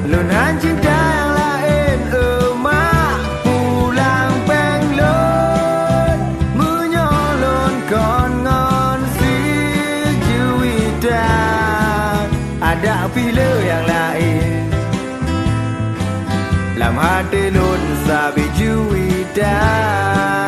Lunan cinta yang lain emak pulang penglon menyolon kon ngon si juwitan ada pila yang lain lam hati lun sabi juwitan